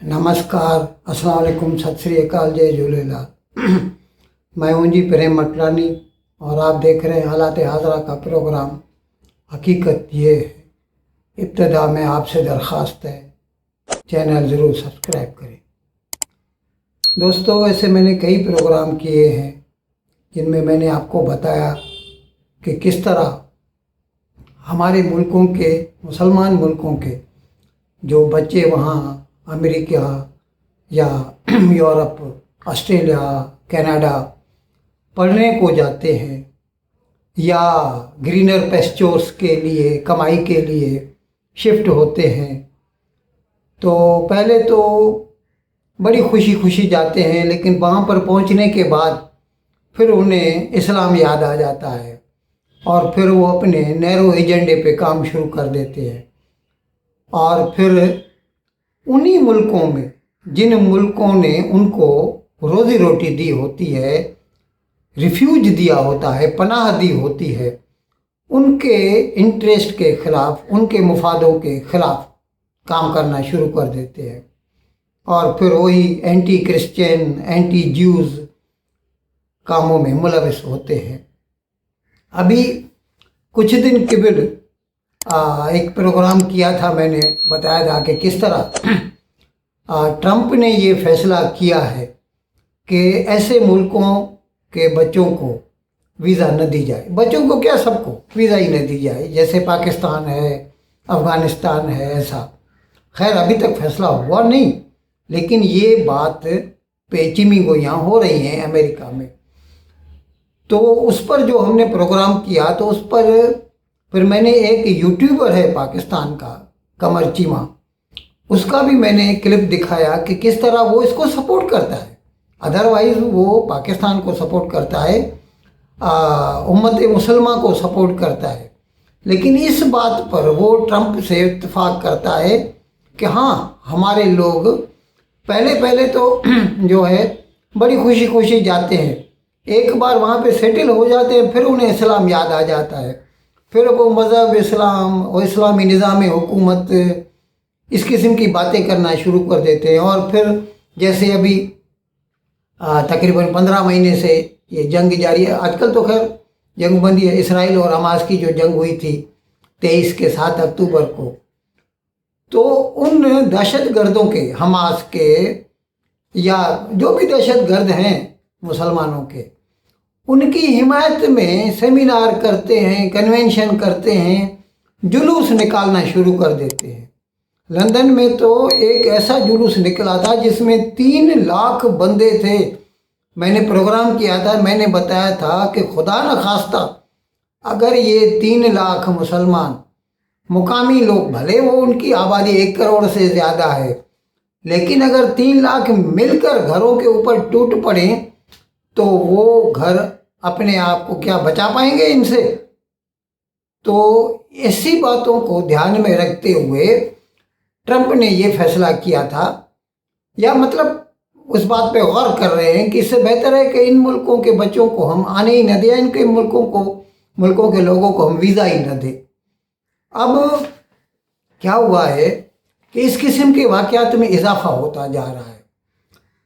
नमस्कार, अस्सलाम वालेकुम, सत श्री अकाल, जय झूलेलाल। मैं हूं जी प्रेम मटलानी और आप देख रहे हैं हालात हाजरा का प्रोग्राम। हकीकत ये है, इब्तदा में आपसे दरख्वास्त है चैनल ज़रूर सब्सक्राइब करें। दोस्तों, वैसे मैंने कई प्रोग्राम किए हैं जिनमें मैंने आपको बताया कि किस तरह हमारे मुल्कों के, मुसलमान मुल्कों के जो बच्चे वहाँ अमेरिका या यूरोप, ऑस्ट्रेलिया, कनाडा पढ़ने को जाते हैं या ग्रीनर पेस्चर्स के लिए, कमाई के लिए शिफ्ट होते हैं, तो पहले तो बड़ी खुशी खुशी जाते हैं, लेकिन वहाँ पर पहुँचने के बाद फिर उन्हें इस्लाम याद आ जाता है और फिर वो अपने नैरो एजेंडे पे काम शुरू कर देते हैं। और फिर उन्हीं मुल्कों में, जिन मुल्कों ने उनको रोज़ी रोटी दी होती है, रिफ्यूज दिया होता है, पनाह दी होती है, उनके इंटरेस्ट के ख़िलाफ़, उनके मुफादों के ख़िलाफ़ काम करना शुरू कर देते हैं और फिर वही एंटी क्रिश्चियन, एंटी ज्यूज़ कामों में मुलविस होते हैं। अभी कुछ दिन कबल एक प्रोग्राम किया था, मैंने बताया था कि किस तरह ट्रंप ने ये फैसला किया है कि ऐसे मुल्कों के बच्चों को वीज़ा न दी जाए। बच्चों को क्या, सबको वीज़ा ही न दी जाए, जैसे पाकिस्तान है, अफ़गानिस्तान है, ऐसा। खैर अभी तक फैसला हुआ नहीं, लेकिन ये बात पेचीमी गोइयाँ हो रही हैं अमेरिका में। तो उस पर जो हमने प्रोग्राम किया, तो उस पर फिर मैंने एक यूट्यूबर है पाकिस्तान का, कमर चीमा, उसका भी मैंने क्लिप दिखाया कि किस तरह वो इसको सपोर्ट करता है। अदरवाइज़ वो पाकिस्तान को सपोर्ट करता है, उम्मत मुसलमान को सपोर्ट करता है, लेकिन इस बात पर वो ट्रंप से इत्तेफाक करता है कि हाँ, हमारे लोग पहले तो जो है बड़ी खुशी खुशी जाते हैं, एक बार वहाँ पे सेटल हो जाते हैं, फिर उन्हें इस्लाम याद आ जाता है, फिर वो मज़हब इस्लाम और इस्लामी निज़ाम हुकूमत, इस किस्म की बातें करना शुरू कर देते हैं। और फिर जैसे अभी तकरीबन 15 महीने से ये जंग जारी है। आजकल तो खैर जंग बंदी है। इसराइल और हमास की जो जंग हुई थी 23 के 7 अक्टूबर को, तो उन दहशत गर्दों के, हमास के या जो भी दहशत गर्द हैं मुसलमानों के, उनकी हिमायत में सेमिनार करते हैं, कन्वेंशन करते हैं, जुलूस निकालना शुरू कर देते हैं। लंदन में तो एक ऐसा जुलूस निकला था जिसमें 3 लाख बंदे थे। मैंने प्रोग्राम किया था, मैंने बताया था कि खुदा न खास्ता अगर ये 3 लाख मुसलमान मुकामी लोग, भले वो उनकी आबादी 1 करोड़ से ज़्यादा है, लेकिन अगर 3 लाख मिलकर घरों के ऊपर टूट पड़े तो वो घर अपने आप को क्या बचा पाएंगे इनसे? तो ऐसी बातों को ध्यान में रखते हुए ट्रंप ने ये फैसला किया था, या मतलब उस बात पे गौर कर रहे हैं कि इससे बेहतर है कि इन मुल्कों के बच्चों को हम आने ही न दें, इनके मुल्कों के लोगों को हम वीज़ा ही न दें। अब क्या हुआ है कि इस किस्म के वाक़यात में इजाफा होता जा रहा है।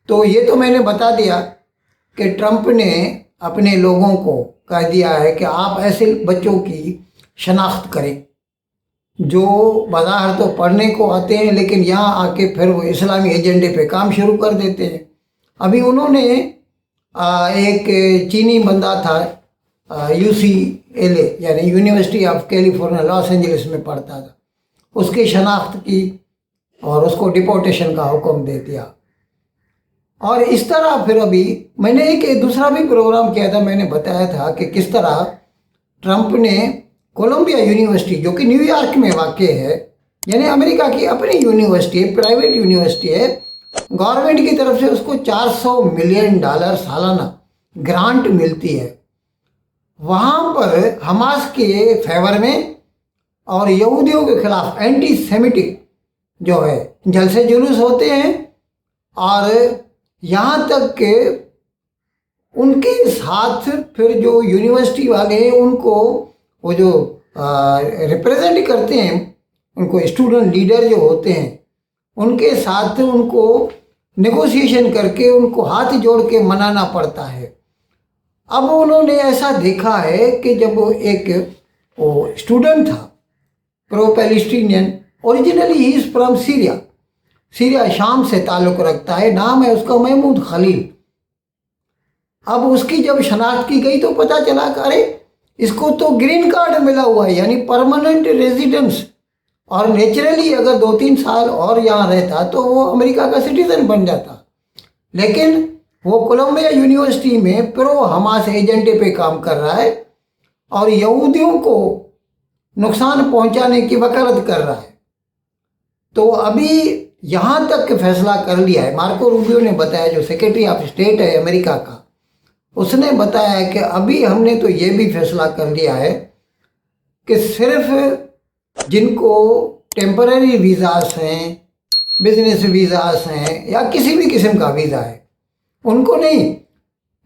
तो ये तो मैंने बता दिया कि ट्रंप ने अपने लोगों को कह दिया है कि आप ऐसे बच्चों की शनाख्त करें जो बाज़ार तो पढ़ने को आते हैं, लेकिन यहाँ आके फिर वो इस्लामी एजेंडे पे काम शुरू कर देते हैं। अभी उन्होंने एक चीनी बंदा था, UCLA यानी university of California, Los Angeles में पढ़ता था, उसकी शनाख्त की और उसको डिपोर्टेशन का हुक्म दे दिया। और इस तरह फिर अभी मैंने एक दूसरा भी प्रोग्राम किया था, मैंने बताया था कि किस तरह ट्रंप ने कोलंबिया यूनिवर्सिटी, जो कि न्यूयॉर्क में वाक़ है, यानी अमेरिका की अपनी यूनिवर्सिटी है, प्राइवेट यूनिवर्सिटी है, गवर्नमेंट की तरफ से उसको $400 मिलियन सालाना ग्रांट मिलती है, वहाँ पर हमास के फेवर में और यहूदियों के खिलाफ एंटी सेमिटिक जो है जलसे जुलूस होते हैं। और यहाँ तक कि उनके साथ फिर जो यूनिवर्सिटी वाले हैं उनको वो जो रिप्रेजेंट करते हैं, उनको स्टूडेंट लीडर जो होते हैं, उनके साथ उनको नेगोशिएशन करके उनको हाथ जोड़ के मनाना पड़ता है। अब उन्होंने ऐसा देखा है कि जब वो एक स्टूडेंट था pro Palestinian, originally he is from Syria, Syria शाम से ताल्लुक़ रखता है, नाम है उसका महमूद खलील। अब उसकी जब शनाख्त की गई तो पता चला कि अरे इसको तो ग्रीन कार्ड मिला हुआ है, यानी परमानेंट रेजिडेंस, और नेचुरली अगर 2-3 साल और यहाँ रहता तो वो अमेरिका का सिटीज़न बन जाता। लेकिन वो कोलंबिया यूनिवर्सिटी में प्रो हमास एजेंडे पे काम कर रहा है और यहूदियों को नुकसान पहुंचाने की वकालत कर रहा है। तो अभी यहाँ तक फैसला कर लिया है, मार्को रूबियो ने बताया, जो सेक्रेटरी ऑफ स्टेट है अमेरिका का, उसने बताया कि अभी हमने तो ये भी फैसला कर लिया है कि सिर्फ जिनको टेम्पररी वीज़ास हैं, बिजनेस वीज़ास हैं या किसी भी किस्म का वीज़ा है, उनको नहीं,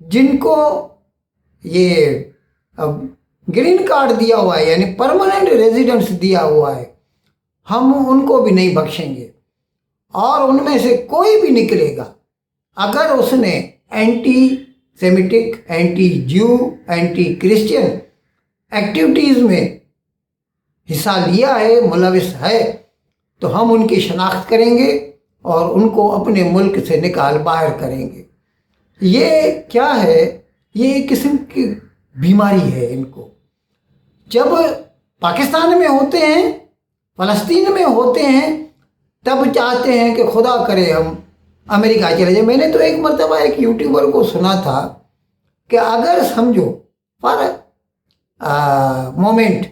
जिनको ये ग्रीन कार्ड दिया हुआ है यानी परमानेंट रेजिडेंस दिया हुआ है, हम उनको भी नहीं बख्शेंगे। और उनमें से कोई भी निकलेगा अगर उसने एंटी सेमिटिक, एंटी ज्यू, एंटी क्रिश्चियन एक्टिविटीज़ में हिस्सा लिया है, मुलविस है, तो हम उनकी शनाख्त करेंगे और उनको अपने मुल्क से निकाल बाहर करेंगे। ये क्या है? ये एक किस्म की बीमारी है इनको। जब पाकिस्तान में होते हैं, फ़लस्तीन में होते हैं, तब चाहते हैं कि खुदा करे हम अमेरिका चले जाए। मैंने तो एक मरतबा एक यूट्यूबर को सुना था कि अगर समझो फॉर मोमेंट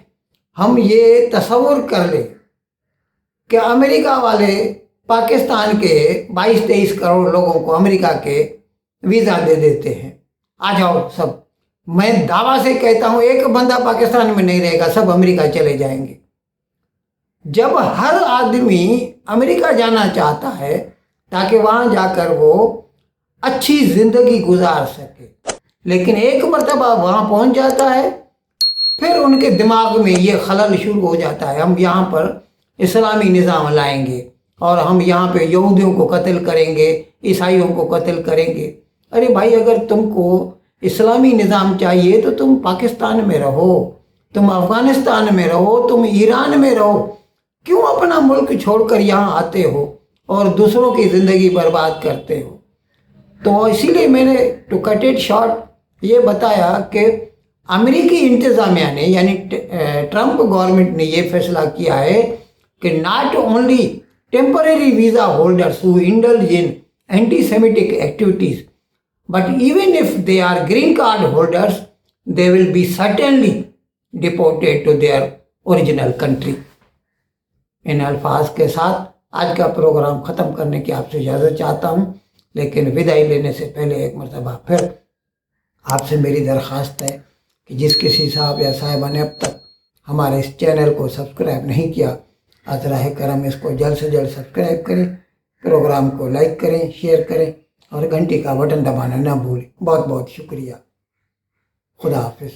हम ये तसव्वुर कर लें कि अमेरिका वाले पाकिस्तान के 22-23 करोड़ लोगों को अमेरिका के वीज़ा दे देते हैं, आ जाओ सब। मैं दावा से कहता हूँ एक बंदा पाकिस्तान में नहीं रहेगा, सब अमेरिका चले जाएंगे। जब हर आदमी अमेरिका जाना चाहता है ताकि वहाँ जाकर वो अच्छी ज़िंदगी गुजार सके, लेकिन एक मरतबा वहाँ पहुँच जाता है, फिर उनके दिमाग में ये खलल शुरू हो जाता है, हम यहाँ पर इस्लामी निज़ाम लाएंगे और हम यहाँ पे यहूदियों को कत्ल करेंगे, ईसाइयों को कत्ल करेंगे। अरे भाई, अगर तुमको इस्लामी निज़ाम चाहिए तो तुम पाकिस्तान में रहो, तुम अफ़गानिस्तान में रहो, तुम ईरान में रहो, क्यों अपना मुल्क छोड़कर यहाँ आते हो और दूसरों की ज़िंदगी बर्बाद करते हो? तो इसीलिए मैंने टू कट इट शॉर्ट ये बताया कि अमेरिकी इंतज़ामिया ने यानी ट्रंप गवर्नमेंट ने ये फैसला किया है कि not only temporary visa holders who indulge in anti Semitic activities but even if they are green card holders, they will be certainly deported to their original country। इन अल्फाज के साथ आज का प्रोग्राम ख़त्म करने की आपसे इजाज़त चाहता हूँ, लेकिन विदाई लेने से पहले एक मरतबा फिर आपसे मेरी दरख्वास्त है कि जिस किसी साहब या साहिबा ने अब तक हमारे इस चैनल को सब्सक्राइब नहीं किया, अज़राह करम इसको जल्द से जल्द सब्सक्राइब करें, प्रोग्राम को लाइक करें, शेयर करें और घंटी का बटन दबाना ना भूलें। बहुत बहुत शुक्रिया। खुदा हाफिज़।